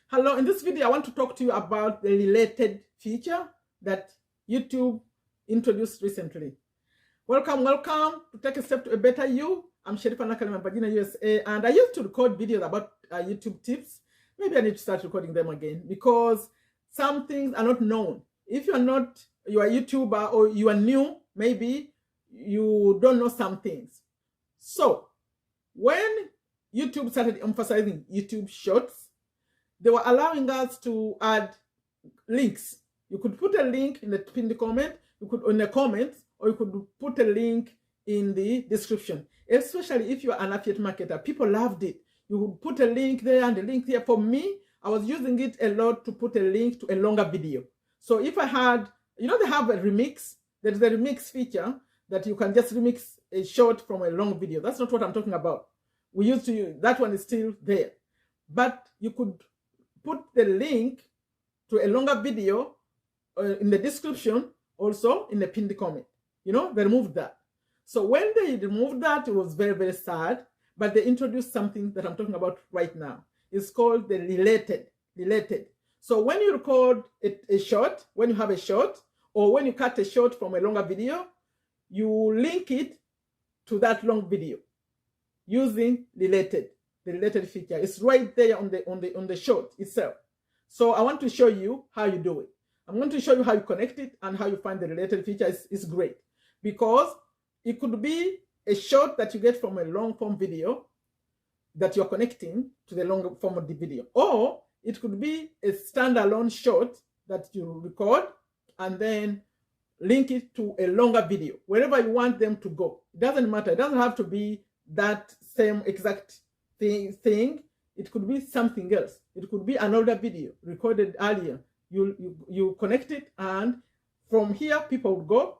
Hello, in this video, I want to talk to you about the related feature that YouTube introduced recently. Welcome to Take a Step to a Better You. I'm Sherifa Nakalema, Virginia, USA, and I used to record videos about YouTube tips. Maybe I need to start recording them again because some things are not known. If you are a YouTuber or you are new, maybe you don't know some things. So, when YouTube started emphasizing YouTube Shorts, they were allowing us to add links. You could put a link in the pinned comment, you could in the comments, or you could put a link in the description. Especially if you're an affiliate marketer, people loved it. You would put a link there and a link here. For me, I was using it a lot to put a link to a longer video. So if I had, they have a remix. There's a remix feature that you can just remix a short from a long video. That's not what I'm talking about. We used to use, that one is still there. But you could put the link to a longer video in the description, also in the pinned comment. They removed that. So when they removed that, it was very, very sad. But they introduced something that I'm talking about right now. It's called the related. So when you record a short, when you have a short, or when you cut a short from a longer video, you link it to that long video using the related feature. It's right there on the short itself. So I want to show you how you do it. I'm going to show you how you connect it and how you find the related feature. It's great because it could be a short that you get from a long form video that you're connecting to the long form of the video, or it could be a standalone short that you record and then link it to a longer video wherever you want them to go. It doesn't matter. It doesn't have to be that same exact thing. It could be something else. It could be an older video recorded earlier. You connect it, and from here people would go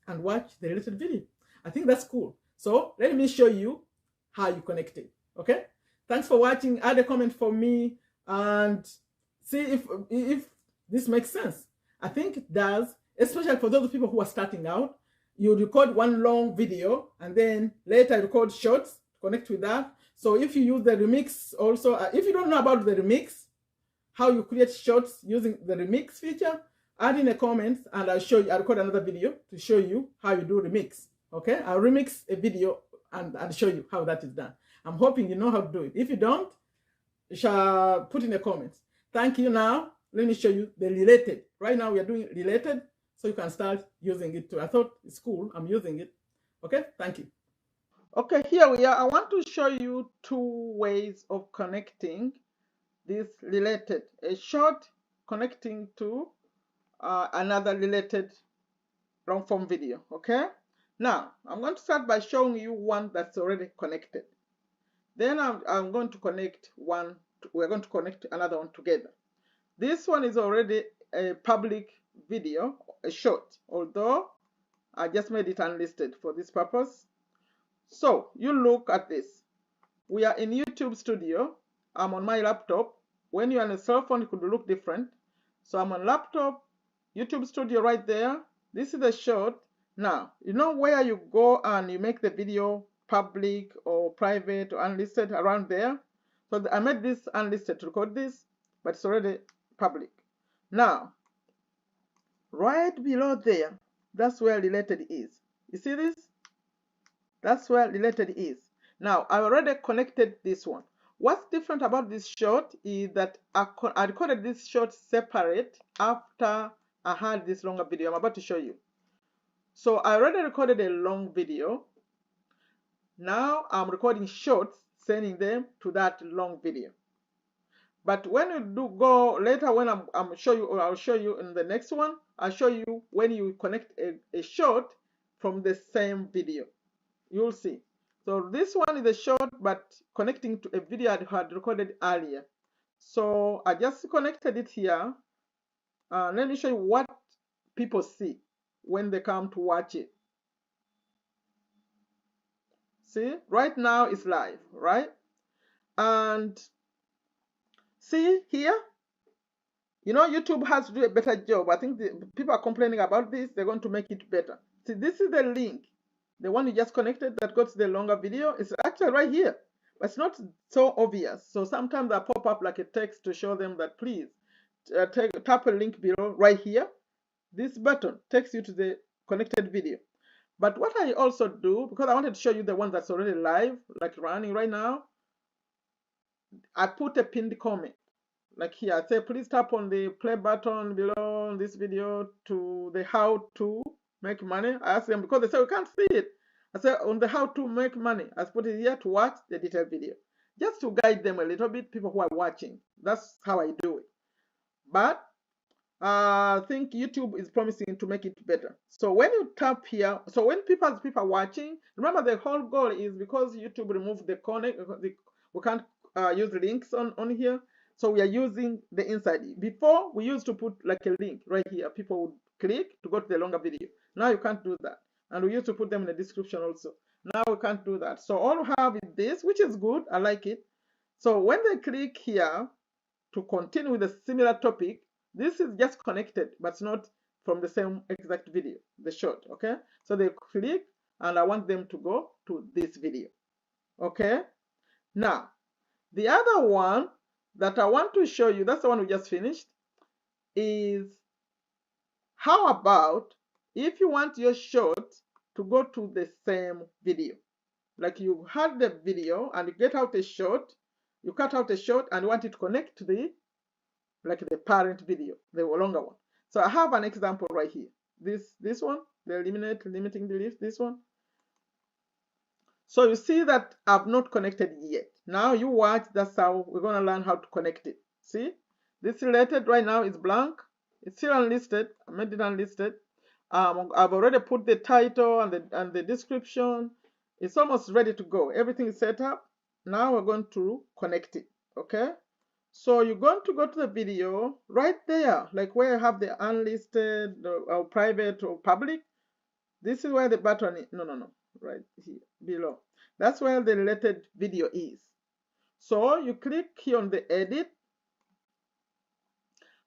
and watch the related video. I think that's cool. So let me show you how you connect it. Okay, thanks for watching. Add a comment for me and see if this makes sense. I think it does, especially for those people who are starting out. You record one long video and then later record shorts to connect with that. So if you use the remix also, if you don't know about the remix, how you create shorts using the remix feature, add in a comment and I'll record another video to show you how you do remix. Okay, I'll remix a video and show you how that is done. I'm hoping you know how to do it. If you don't, you shall put in the comments. Thank you. Now, let me show you the related. Right now we are doing related, so you can start using it too. I thought it's cool. I'm using it. Okay, thank you. Okay, here we are. I want to show you two ways of connecting this related. A short connecting to another related long form video. Okay, now I'm going to start by showing you one that's already connected. Then I'm going to connect one. We're going to connect another one together. This one is already a public video, a short, although I just made it unlisted for this purpose. So you look at this. We are in YouTube Studio. I'm on my laptop. When you're on a cell phone, it could look different. So I'm on laptop, YouTube Studio right there. This is a short. Now, you know where you go and you make the video public or private or unlisted around there? So I made this unlisted to record this, but it's already public. Now, right below there, that's where related is. You see this? That's where related is. Now, I already connected this one. What's different about this short is that I recorded this short separate after I had this longer video. I'm about to show you. So I already recorded a long video. Now I'm recording shorts, sending them to that long video. But when you do go later, when I'll show you in the next one, I'll show you when you connect a short from the same video. You'll see. So this one is a short, but connecting to a video I had recorded earlier. So I just connected it here. Let me show you what people see when they come to watch it. See, right now it's live, right? And see here, YouTube has to do a better job. I think people are complaining about this. They're going to make it better. See, this is the link. The one you just connected that got the longer video is actually right here. it's not so obvious. So sometimes I pop up like a text to show them that please tap a link below right here. This button takes you to the connected video. But what I also do, because I wanted to show you the one that's already live, like running right now, I put a pinned comment. Like here, I say, please tap on the play button below this video to the how to make money. I ask them because they say we can't see it. I say on the how to make money, I put it here to watch the detailed video. Just to guide them a little bit, people who are watching. That's how I do it. But I think YouTube is promising to make it better. So when you tap here, so when people are watching, remember the whole goal is because YouTube removed the connect, we can't use links on here. So we are using the inside. Before we used to put like a link right here. People would click to go to the longer video. Now you can't do that. And we used to put them in the description also. Now we can't do that. So all we have is this, which is good. I like it. So when they click here to continue with a similar topic, this is just connected, but it's not from the same exact video, the short, okay? So they click, and I want them to go to this video, okay? Now, the other one that I want to show you, that's the one we just finished, is how about if you want your short to go to the same video? Like you had the video and you get out a short, you cut out a short and you want it to connect to the like the parent video, the longer one. So I have an example right here. This one, the limiting beliefs, this one. So you see that I've not connected yet. Now you watch, that's how we're going to learn how to connect it. See, this related right now is blank. It's still unlisted. I made it unlisted. I've already put the title and the description. It's almost ready to go. Everything is set up. Now we're going to connect it. Okay. So you're going to go to the video right there, like where you have the unlisted or private or public. This is where the button is. No, right here below. That's where the related video is. So you click here on the edit,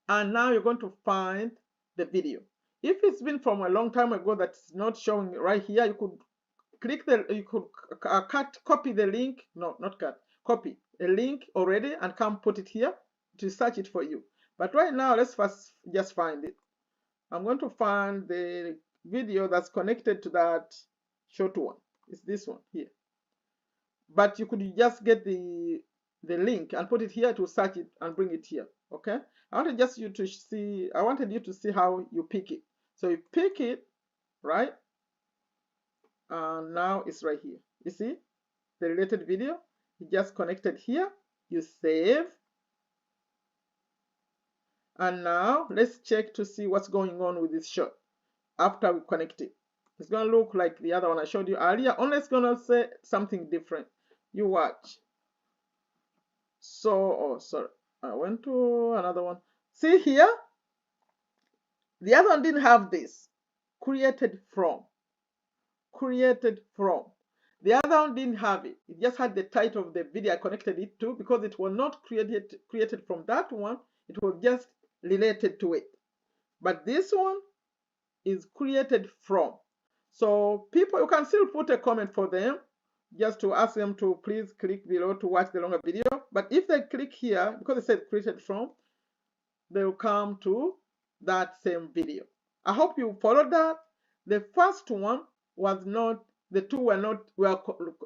and now you're going to find the video. If it's been from a long time ago that's not showing right here, you could click you could copy the link. No, not cut. Copy a link already and come put it here to search it for you. But right now, let's first just find it. I'm going to find the video that's connected to that short one. It's this one here. But you could just get the link and put it here to search it and bring it here. Okay. I wanted you to see how you pick it. So you pick it, right? And now it's right here. You see the related video? You just connected here. You save. And now let's check to see what's going on with this shot after we connect it. It's going to look like the other one I showed you earlier, only it's going to say something different. You watch. So, oh, sorry. I went to another one. See here? The other one didn't have this. Created from. Created from. The other one didn't have it. It just had the title of the video I connected it to because it was not created from that one. It was just related to it. But this one is created from. So people, you can still put a comment for them just to ask them to please click below to watch the longer video. But if they click here, because it says created from, they will come to that same video. I hope you followed that. The first one was not, the two were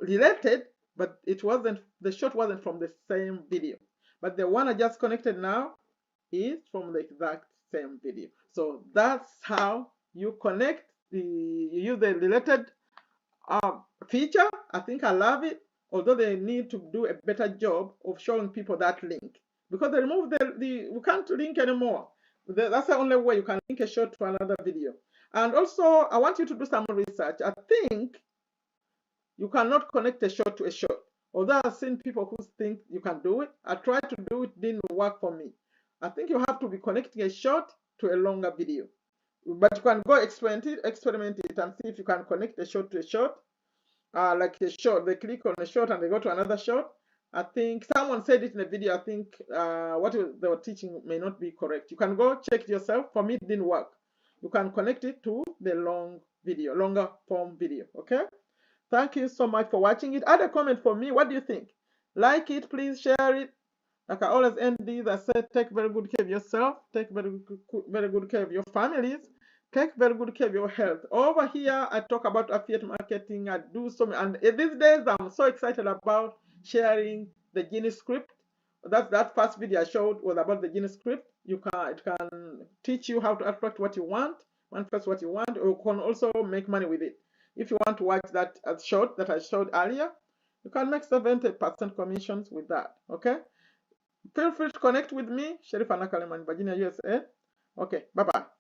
related, but it wasn't, the shot wasn't from the same video. But the one I just connected now is from the exact same video. So that's how you connect you use the related feature. I think I love it, although they need to do a better job of showing people that link, because they removed we can't link anymore. That's the only way you can link a shot to another video. And also, I want you to do some research. I think you cannot connect a shot to a shot. Although I've seen people who think you can do it. I tried to do it, didn't work for me. I think you have to be connecting a shot to a longer video. But you can go experiment it and see if you can connect a shot to a shot. Like a shot, they click on a shot and they go to another shot. I think someone said it in a video. I think what they were teaching may not be correct. You can go check it yourself. For me, it didn't work. You can connect it to the longer form video. Okay. Thank you so much for watching it. Add a comment for me. What do you think? Like it, please share it. Like I always end these, I say, take very good care of yourself, take very good care of your families, take very good care of your health. Over here, I talk about affiliate marketing. I do so many, and these days, I'm so excited about sharing the Genie script. That first video I showed was about the Genie script. It can teach you how to attract what you want, manifest what you want, or you can also make money with it. If you want to watch that short that I showed earlier, you can make 70% commissions with that. Okay. Feel free to connect with me, Sherifa Nakalema in Virginia, USA. Okay, bye-bye.